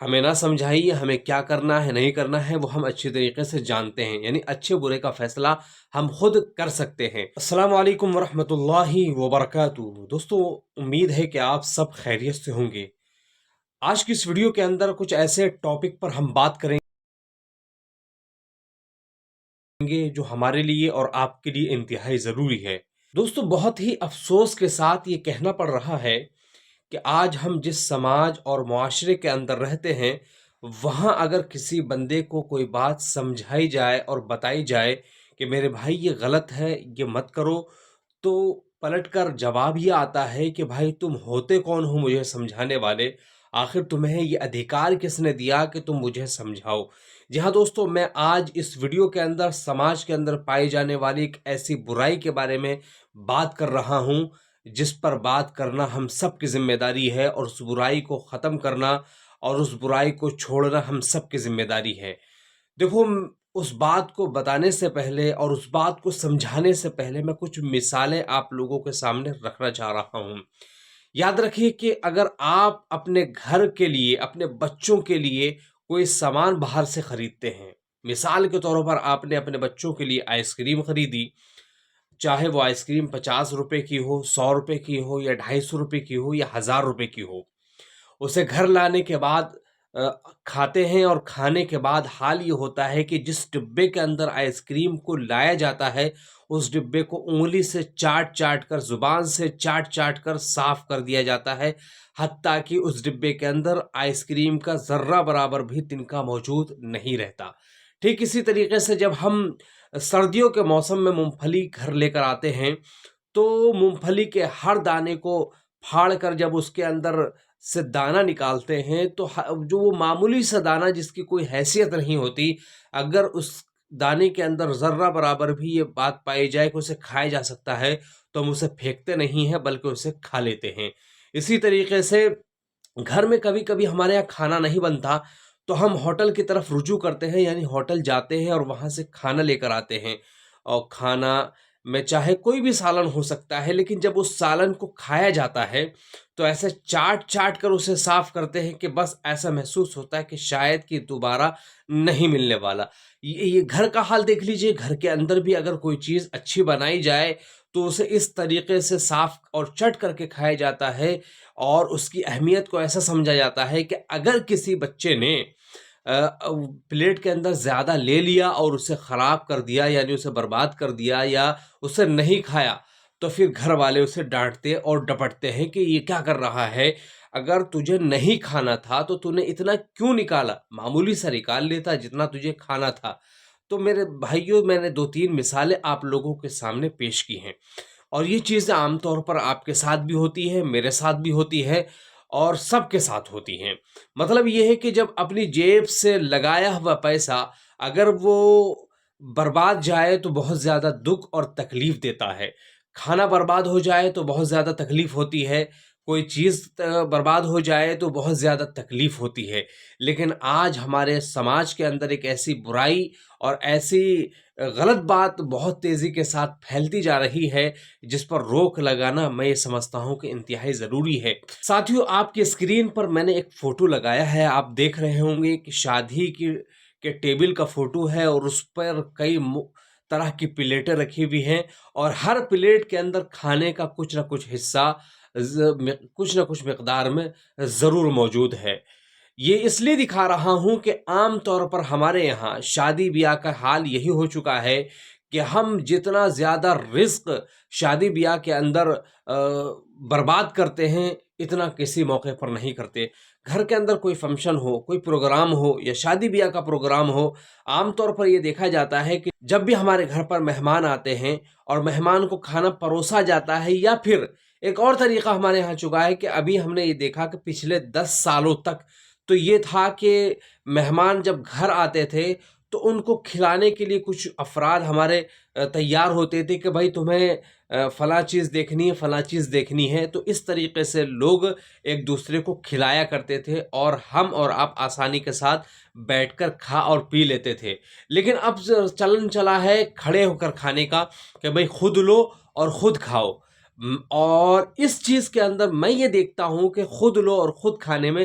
ہمیں نہ سمجھائیے ہمیں کیا کرنا ہے نہیں کرنا ہے، وہ ہم اچھی طریقے سے جانتے ہیں، یعنی اچھے برے کا فیصلہ ہم خود کر سکتے ہیں۔ السلام علیکم ورحمۃ اللہ وبرکاتہ۔ دوستو، امید ہے کہ آپ سب خیریت سے ہوں گے۔ آج کی اس ویڈیو کے اندر کچھ ایسے ٹاپک پر ہم بات کریں گے جو ہمارے لیے اور آپ کے لیے انتہائی ضروری ہے۔ دوستو، بہت ہی افسوس کے ساتھ یہ کہنا پڑ رہا ہے کہ آج ہم جس سماج اور معاشرے کے اندر رہتے ہیں، وہاں اگر کسی بندے کو کوئی بات سمجھائی جائے اور بتائی جائے کہ میرے بھائی یہ غلط ہے، یہ مت کرو، تو پلٹ کر جواب یہ آتا ہے کہ بھائی تم ہوتے کون ہو مجھے سمجھانے والے؟ آخر تمہیں یہ ادھیکار کس نے دیا کہ تم مجھے سمجھاؤ؟ جی ہاں دوستو، میں آج اس ویڈیو کے اندر سماج کے اندر پائی جانے والی ایک ایسی برائی کے بارے میں بات کر رہا ہوں جس پر بات کرنا ہم سب کی ذمہ داری ہے، اور اس برائی کو ختم کرنا اور اس برائی کو چھوڑنا ہم سب کی ذمہ داری ہے۔ دیکھو، اس بات کو بتانے سے پہلے اور اس بات کو سمجھانے سے پہلے میں کچھ مثالیں آپ لوگوں کے سامنے رکھنا چاہ رہا ہوں۔ یاد رکھیے کہ اگر آپ اپنے گھر کے لیے، اپنے بچوں کے لیے کوئی سامان باہر سے خریدتے ہیں، مثال کے طور پر آپ نے اپنے بچوں کے لیے آئس کریم خریدی، چاہے وہ آئس کریم 50 روپے کی ہو، 100 روپے کی ہو، یا 250 روپے کی ہو، یا 1000 روپے کی ہو، اسے گھر لانے کے بعد کھاتے ہیں، اور کھانے کے بعد حال یہ ہوتا ہے کہ جس ڈبے کے اندر آئس کریم کو لایا جاتا ہے، اس ڈبے کو انگلی سے چاٹ چاٹ کر، زبان سے چاٹ چاٹ کر صاف کر دیا جاتا ہے، حتیٰ کہ اس ڈبے کے اندر آئس کریم کا ذرہ برابر بھی تنکا موجود نہیں رہتا۔ ٹھیک اسی طریقے سے جب ہم سردیوں کے موسم میں مونگ پھلی گھر لے کر آتے ہیں، تو مونگ پھلی کے ہر دانے کو پھاڑ کر جب اس کے اندر سے دانہ نکالتے ہیں، تو جو وہ معمولی سا دانہ جس کی کوئی حیثیت نہیں ہوتی، اگر اس دانے کے اندر ذرہ برابر بھی یہ بات پائی جائے کہ اسے کھایا جا سکتا ہے، تو ہم اسے پھینکتے نہیں ہیں بلکہ اسے کھا لیتے ہیں۔ اسی طریقے سے گھر میں کبھی کبھی ہمارے یہاں کھانا نہیں بنتا، تو ہم ہوٹل کی طرف رجوع کرتے ہیں، یعنی ہوٹل جاتے ہیں اور وہاں سے کھانا لے کر آتے ہیں، اور کھانا میں چاہے کوئی بھی سالن ہو سکتا ہے، لیکن جب اس سالن کو کھایا جاتا ہے تو ایسے چاٹ چاٹ کر اسے صاف کرتے ہیں کہ بس ایسا محسوس ہوتا ہے کہ شاید کہ دوبارہ نہیں ملنے والا۔ یہ گھر کا حال دیکھ لیجئے، گھر کے اندر بھی اگر کوئی چیز اچھی بنائی جائے تو اسے اس طریقے سے صاف اور چٹ کر کے کھایا جاتا ہے، اور اس کی اہمیت کو ایسا سمجھا جاتا ہے کہ اگر کسی بچے نے پلیٹ کے اندر زیادہ لے لیا اور اسے خراب کر دیا، یعنی اسے برباد کر دیا، یا اسے نہیں کھایا، تو پھر گھر والے اسے ڈانٹتے اور ڈپٹتے ہیں کہ یہ کیا کر رہا ہے؟ اگر تجھے نہیں کھانا تھا تو تو نے اتنا کیوں نکالا؟ معمولی سا نکال لیتا جتنا تجھے کھانا تھا۔ تو میرے بھائیوں، میں نے 2-3 مثالیں آپ لوگوں کے سامنے پیش کی ہیں، اور یہ چیزیں عام طور پر آپ کے ساتھ بھی ہوتی ہے، میرے ساتھ بھی ہوتی ہے، اور سب کے ساتھ ہوتی ہیں۔ مطلب یہ ہے کہ جب اپنی جیب سے لگایا ہوا پیسہ اگر وہ برباد جائے تو بہت زیادہ دکھ اور تکلیف دیتا ہے، کھانا برباد ہو جائے تو بہت زیادہ تکلیف ہوتی ہے، کوئی چیز برباد ہو جائے تو بہت زیادہ تکلیف ہوتی ہے۔ لیکن آج ہمارے سماج کے اندر ایک ایسی برائی اور ایسی غلط بات بہت تیزی کے ساتھ پھیلتی جا رہی ہے، جس پر روک لگانا میں یہ سمجھتا ہوں کہ انتہائی ضروری ہے۔ ساتھیوں، آپ کی اسکرین پر میں نے ایک فوٹو لگایا ہے، آپ دیکھ رہے ہوں گے کہ شادی کے ٹیبل کا فوٹو ہے، اور اس پر کئی طرح کی پلیٹیں رکھی ہوئی ہیں، اور ہر پلیٹ کے اندر کھانے کا کچھ نہ کچھ حصہ کچھ نہ کچھ مقدار میں ضرور موجود ہے۔ یہ اس لیے دکھا رہا ہوں کہ عام طور پر ہمارے یہاں شادی بیاہ کا حال یہی ہو چکا ہے کہ ہم جتنا زیادہ رزق شادی بیاہ کے اندر برباد کرتے ہیں، اتنا کسی موقع پر نہیں کرتے۔ گھر کے اندر کوئی فنکشن ہو، کوئی پروگرام ہو، یا شادی بیاہ کا پروگرام ہو، عام طور پر یہ دیکھا جاتا ہے کہ جب بھی ہمارے گھر پر مہمان آتے ہیں اور مہمان کو کھانا پروسا جاتا ہے، یا پھر ایک اور طریقہ ہمارے یہاں چکا ہے کہ ابھی ہم نے یہ دیکھا کہ پچھلے 10 سالوں تک تو یہ تھا کہ مہمان جب گھر آتے تھے تو ان کو کھلانے کے لیے کچھ افراد ہمارے تیار ہوتے تھے کہ بھائی تمہیں فلاں چیز دیکھنی ہے، فلاں چیز دیکھنی ہے، تو اس طریقے سے لوگ ایک دوسرے کو کھلایا کرتے تھے، اور ہم اور آپ آسانی کے ساتھ بیٹھ کر کھا اور پی لیتے تھے۔ لیکن اب چلن چلا ہے کھڑے ہو کر کھانے کا، کہ بھائی خود لو اور خود کھاؤ۔ اور اس چیز کے اندر میں یہ دیکھتا ہوں کہ خود لو اور خود کھانے میں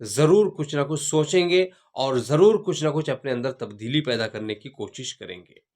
ضرور کچھ نہ کچھ سوچیں گے اور ضرور کچھ نہ کچھ اپنے اندر تبدیلی پیدا کرنے کی کوشش کریں گے۔